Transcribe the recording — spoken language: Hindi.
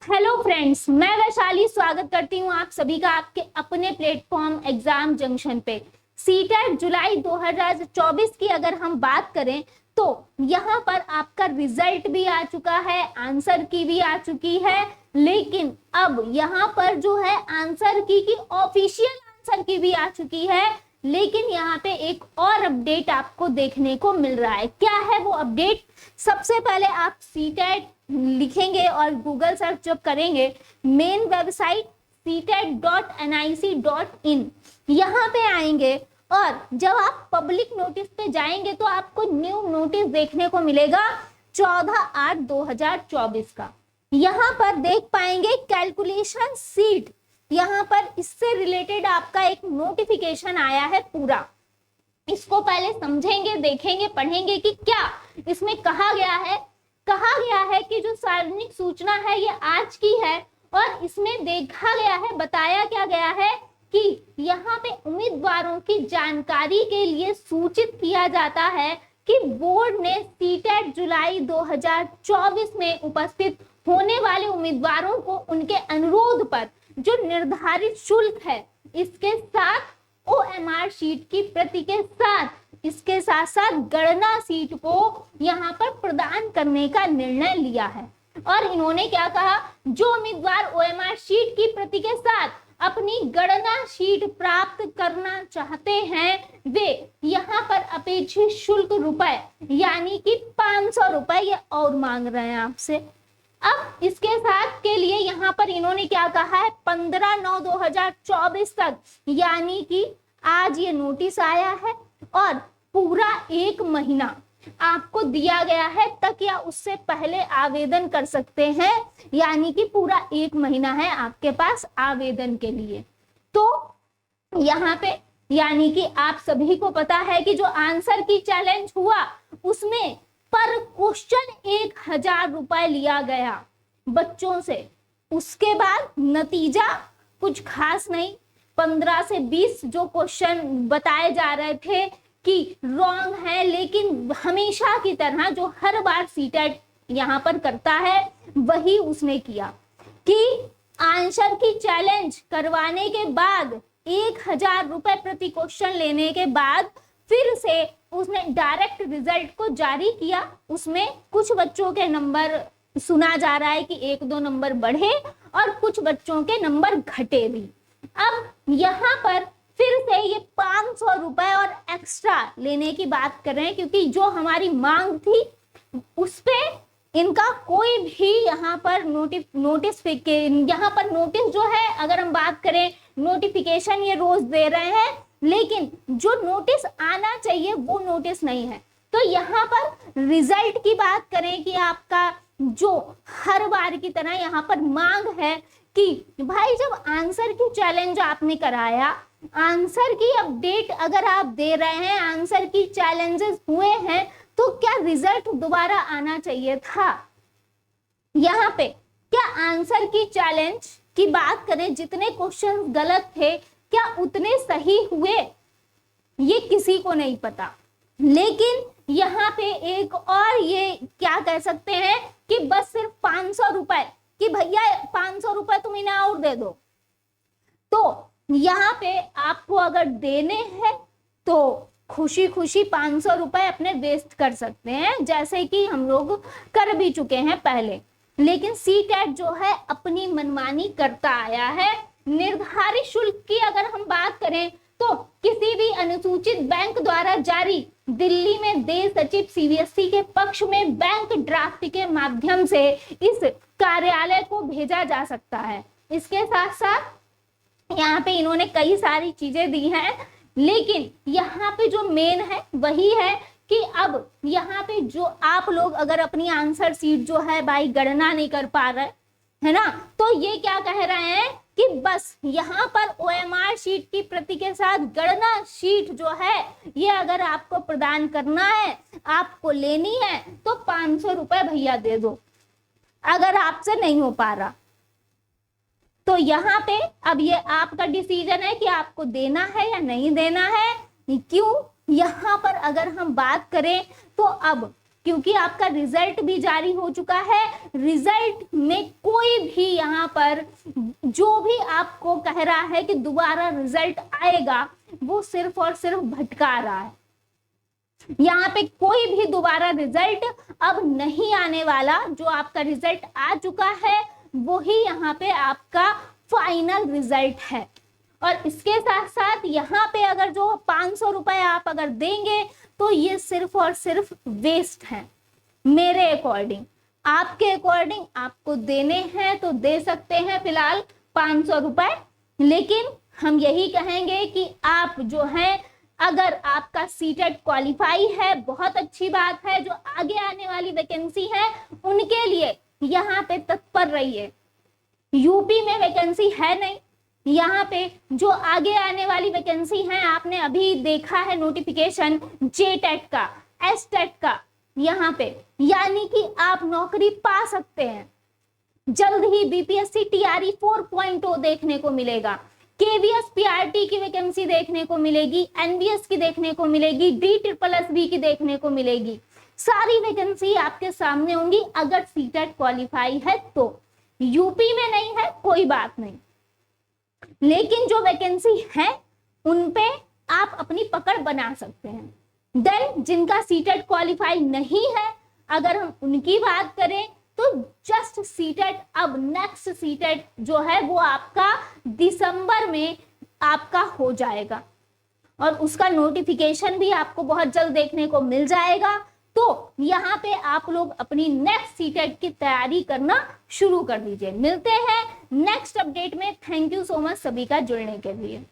हेलो फ्रेंड्स, मैं वैशाली स्वागत करती हूँ आप सभी का आपके अपने प्लेटफॉर्म एग्जाम जंक्शन पे। सीटेट जुलाई 2024 की अगर हम बात करें तो यहाँ पर आपका रिजल्ट भी आ चुका है, आंसर की भी आ चुकी है। लेकिन अब यहाँ पर जो है आंसर की ऑफिशियल आंसर की भी आ चुकी है। लेकिन यहाँ पे एक और अपडेट आपको देखने को मिल रहा है। क्या है वो अपडेट? सबसे पहले आप सीटेट लिखेंगे और गूगल सर्च जब करेंगे, मेन वेबसाइट ctet.nic.in यहाँ पे आएंगे और जब आप पब्लिक नोटिस पे जाएंगे तो आपको न्यू नोटिस देखने को मिलेगा 14/8/2024 का। यहाँ पर देख पाएंगे कैलकुलेशन सीट, यहाँ पर इससे रिलेटेड आपका एक नोटिफिकेशन आया है पूरा। इसको पहले समझेंगे, देखेंगे, पढ़ेंगे कि क्या इसमें कहा गया है। कहा गया है कि जो सार्वजनिक सूचना है ये आज की है और इसमें देखा गया है, बताया क्या गया है कि यहाँ पे उम्मीदवारों की जानकारी के लिए सूचित किया जाता है कि बोर्ड ने सीटेट जुलाई 2024 में उपस्थित होने वाले उम्मीदवारों को उनके अनुरोध पर जो निर्धारित शुल्क है इसके साथ OMR शीट की प्रति के साथ इसके साथ साथ गणना सीट को यहाँ पर प्रदान करने का निर्णय लिया है। और इन्होंने क्या कहा, जो उम्मीदवार OMR शीट की प्रति के साथ अपनी गणना शीट प्राप्त करना चाहते हैं वे यहाँ पर अपेक्षित शुल्क रुपए यानी कि 500 रुपए ये और मांग रहे हैं आपसे। अब इसके साथ के लिए यहाँ पर इन्होंने क्या कहा है, 15/9/2024 तक यानी कि आज ये नोटिस आया है और पूरा 1 महीना आपको दिया गया है तक या उससे पहले आवेदन कर सकते हैं, यानी कि पूरा 1 महीना है आपके पास आवेदन के लिए। तो यहाँ पे यानी कि आप सभी को पता है कि जो आंसर की चैलेंज हुआ उसमें पर क्वेश्चन 1000 रुपए लिया गया बच्चों से। उसके बाद नतीजा कुछ खास नहीं, 15 से 20 जो क्वेश्चन बताए जा रहे थे कि रॉन्ग है, लेकिन हमेशा की तरह जो हर बार सीटेट यहाँ पर करता है वही उसने किया कि आंसर की चैलेंज करवाने के बाद 1000 रुपए प्रति क्वेश्चन लेने के बाद फिर से उसने डायरेक्ट रिजल्ट को जारी किया। उसमें कुछ बच्चों के नंबर सुना जा रहा है कि 1-2 नंबर बढ़े और कुछ बच्चों के नंबर घटे भी। अब यहाँ पर फिर से ये 500 रुपए और एक्स्ट्रा लेने की बात कर रहे हैं, क्योंकि जो हमारी मांग थी उस पे इनका कोई भी यहाँ पर नोटिस जो है, अगर हम बात करें नोटिफिकेशन ये रोज दे रहे हैं, लेकिन जो नोटिस आना चाहिए वो नोटिस नहीं है। तो यहाँ पर रिजल्ट की बात करें कि आपका जो हर बार की तरह यहाँ पर मांग है कि भाई जब आंसर की चैलेंज आपने कराया, आंसर की अपडेट अगर आप दे रहे हैं, आंसर की चैलेंजेस हुए हैं, तो क्या रिजल्ट दोबारा आना चाहिए था। यहाँ पे क्या आंसर की चैलेंज की बात करें, जितने क्वेश्चन गलत थे क्या उतने सही हुए ये किसी को नहीं पता। लेकिन यहाँ पे एक और ये क्या कह सकते हैं कि बस सिर्फ 500 रुपए कि भैया 500 रुपए तुम इन्हें और दे दो। तो यहाँ पे आपको अगर देने हैं तो खुशी खुशी 500 रुपए अपने वेस्ट कर सकते हैं, जैसे कि हम लोग कर भी चुके हैं पहले। लेकिन सीटेट जो है अपनी मनमानी करता आया है। निर्धारित शुल्क की अगर हम बात करें तो किसी भी अनुसूचित बैंक द्वारा जारी दिल्ली में देश सचिव CBSE के पक्ष में बैंक ड्राफ्ट के माध्यम से इस कार्यालय को भेजा जा सकता है। इसके साथ साथ यहाँ पे इन्होंने कई सारी चीजें दी हैं, लेकिन यहाँ पे जो मेन है वही है कि अब यहाँ पे जो आप लोग अगर अपनी आंसर सीट जो है भाई गणना नहीं कर पा रहे है ना, तो ये क्या कह रहे हैं कि बस यहाँ पर OMR शीट की प्रति के साथ गणना शीट जो है ये अगर आपको प्रदान करना है, आपको लेनी है, तो 500 रुपए भैया दे दो अगर आपसे नहीं हो पा रहा। तो यहाँ पे अब ये आपका डिसीजन है कि आपको देना है या नहीं देना है। क्यों, यहाँ पर अगर हम बात करें तो अब क्योंकि आपका रिजल्ट भी जारी हो चुका है, रिजल्ट में कोई भी पर जो भी आपको कह रहा है कि दोबारा रिजल्ट आएगा, वो सिर्फ और सिर्फ भटका रहा है। यहाँ पे कोई भी दोबारा रिजल्ट अब नहीं आने वाला। जो आपका रिजल्ट आ चुका है वही यहाँ पे आपका फाइनल रिजल्ट है। और इसके साथ साथ यहाँ पे अगर जो 500 रुपए आप अगर देंगे तो ये सिर्फ और सिर्फ वेस्ट है मेरे अकॉर्डिंग। आपके अकॉर्डिंग आपको देने हैं तो दे सकते हैं फिलहाल 500 रुपए, लेकिन हम यही कहेंगे कि आप जो है, अगर आपका सीटेट क्वालिफाई है, बहुत अच्छी बात है। जो आगे आने वाली वैकेंसी है उनके लिए यहाँ पे तत्पर रहिए। यूपी में वैकेंसी है नहीं, यहाँ पे जो आगे आने वाली वैकेंसी है, आपने अभी देखा है नोटिफिकेशन जेटेट का, एसटेट का, यहाँ पे यानी कि आप नौकरी पा सकते हैं। जल्द ही बीपीएससी टीआरई 4.0 देखने को मिलेगा, केवीएस पीआरटी की वैकेंसी देखने को मिलेगी, एनवीएस की देखने को मिलेगी, DSSS की देखने को मिलेगी। सारी वैकेंसी आपके सामने होंगी अगर सीटेट क्वालिफाई है तो। यूपी में नहीं है कोई बात नहीं, लेकिन जो वैकेंसी है उन पे आप अपनी पकड़ बना सकते हैं। देन जिनका सीटेट क्वालिफाई नहीं है, अगर हम उनकी बात करें तो जस्ट सीटेट, अब नेक्स्ट सीटेट जो है वो आपका दिसंबर में आपका हो जाएगा और उसका नोटिफिकेशन भी आपको बहुत जल्द देखने को मिल जाएगा। तो यहाँ पे आप लोग अपनी नेक्स्ट सीटेट की तैयारी करना शुरू कर दीजिए। मिलते हैं नेक्स्ट अपडेट में। थैंक यू सो मच सभी का जुड़ने के लिए।